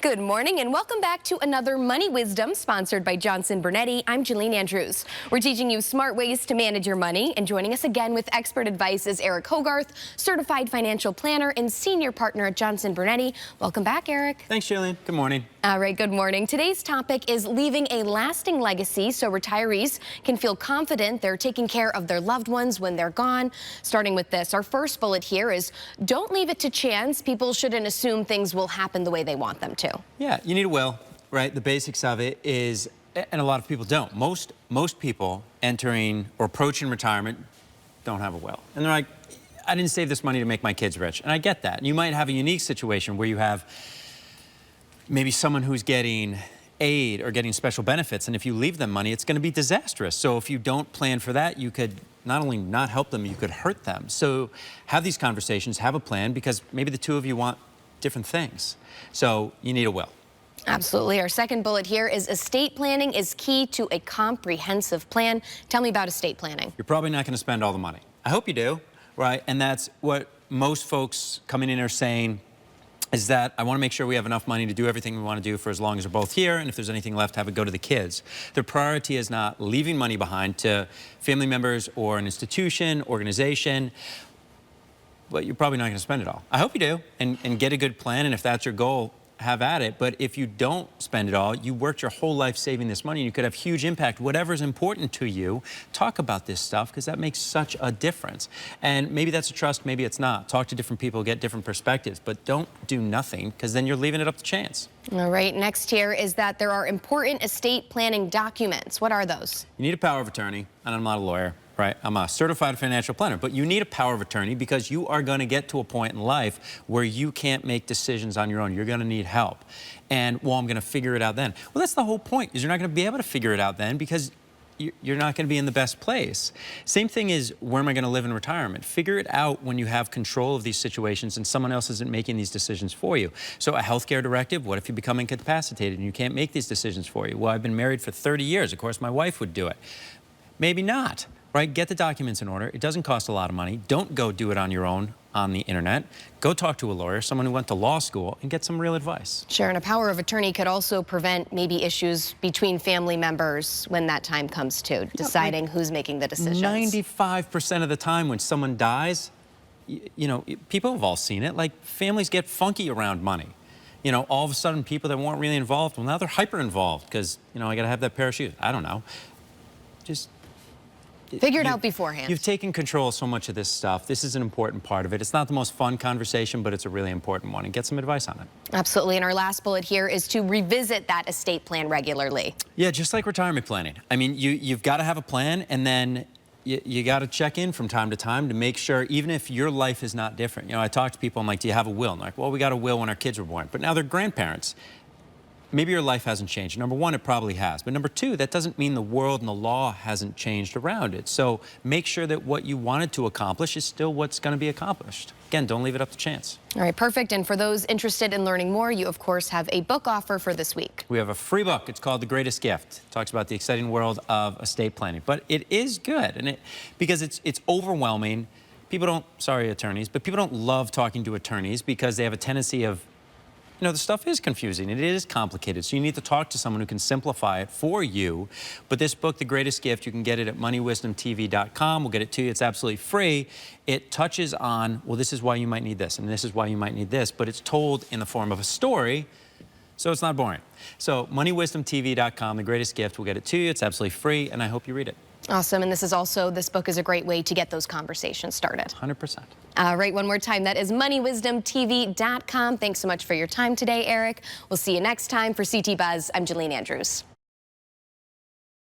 Good morning and welcome back to another Money Wisdom sponsored by Johnson Bernetti. I'm Jalene Andrews. We're teaching you smart ways to manage your money, and joining us again with expert advice is Eric Hogarth, certified financial planner and senior partner at Johnson Bernetti. Welcome back, Eric. Thanks, Jalene. Good morning. All right, good morning. Today's topic is leaving a lasting legacy so retirees can feel confident they're taking care of their loved ones when they're gone. Starting with this, our first bullet here is don't leave it to chance. People shouldn't assume things will happen the way they want them to. Yeah, you need a will, right? The basics of it is, and a lot of people don't. Most people entering or approaching retirement don't have a will. And they're like, I didn't save this money to make my kids rich. And I get that. You might have a unique situation where you have maybe someone who's getting aid or getting special benefits, and if you leave them money, it's going to be disastrous. So if you don't plan for that, you could not only not help them, you could hurt them. So have these conversations, have a plan, because maybe the two of you want different things. So you need a will. Absolutely. Our second bullet here is estate planning is key to a comprehensive plan. Tell me about estate planning. You're probably not going to spend all the money. I hope you do, right? And that's what most folks coming in are saying, is that I want to make sure we have enough money to do everything we want to do for as long as we're both here, and if there's anything left, have it go to the kids. Their priority is not leaving money behind to family members or an institution, organization, but you're probably not going to spend it all. I hope you do, and get a good plan, and if that's your goal, have at it. But if you don't spend it all, you worked your whole life saving this money, and you could have huge impact. Whatever's important to you, talk about this stuff, because that makes such a difference. And maybe that's a trust, maybe it's not. Talk to different people, get different perspectives, but don't do nothing, because then you're leaving it up to chance. All right, next here is that there are important estate planning documents. What are those? You need a power of attorney, and I'm not a lawyer, right? I'm a certified financial planner, but you need a power of attorney because you are going to get to a point in life where you can't make decisions on your own. You're going to need help. And, well, I'm going to figure it out then. Well, that's the whole point, is you're not going to be able to figure it out then because you're not going to be in the best place. Same thing is, where am I going to live in retirement? Figure it out when you have control of these situations and someone else isn't making these decisions for you. So a healthcare directive, what if you become incapacitated and you can't make these decisions for you? Well, I've been married for 30 years. Of course, my wife would do it. Maybe not, right? Get the documents in order. It doesn't cost a lot of money. Don't go do it on your own on the internet. Go talk to a lawyer, someone who went to law school, and get some real advice. Sure, and a power of attorney could also prevent maybe issues between family members when that time comes to deciding who's making the decisions. 95% of the time when someone dies, you know, people have all seen it, like families get funky around money. You know, all of a sudden people that weren't really involved, well, now they're hyper involved because, you know, I got to have that pair of shoes. I don't know. Just figure it out beforehand. You've taken control of so much of this stuff. This is an important part of it. It's not the most fun conversation, but it's a really important one, and get some advice on it. Absolutely. And our last bullet here is to revisit that estate plan regularly. Yeah, just like retirement planning. I mean, you've got to have a plan, and then you got to check in from time to time to make sure, even if your life is not different. You know, I talk to people, I'm like, do you have a will? And they're like, well, we got a will when our kids were born. But now they're grandparents. Maybe your life hasn't changed. Number one, it probably has. But number two, that doesn't mean the world and the law hasn't changed around it. So make sure that what you wanted to accomplish is still what's going to be accomplished. Again, don't leave it up to chance. All right, perfect. And for those interested in learning more, you, of course, have a book offer for this week. We have a free book. It's called The Greatest Gift. It talks about the exciting world of estate planning. But it is good, and because it's overwhelming. People don't, sorry, attorneys, but people don't love talking to attorneys because they have a tendency of, you know, the stuff is confusing. It is complicated. So you need to talk to someone who can simplify it for you. But this book, The Greatest Gift, you can get it at moneywisdomtv.com. We'll get it to you. It's absolutely free. It touches on, well, this is why you might need this, and this is why you might need this. But it's told in the form of a story, so it's not boring. So moneywisdomtv.com, The Greatest Gift. We'll get it to you. It's absolutely free, and I hope you read it. Awesome. And this book is a great way to get those conversations started. 100%. All right, one more time. That is moneywisdomtv.com. Thanks so much for your time today, Eric. We'll see you next time. For CT Buzz, I'm Jalene Andrews.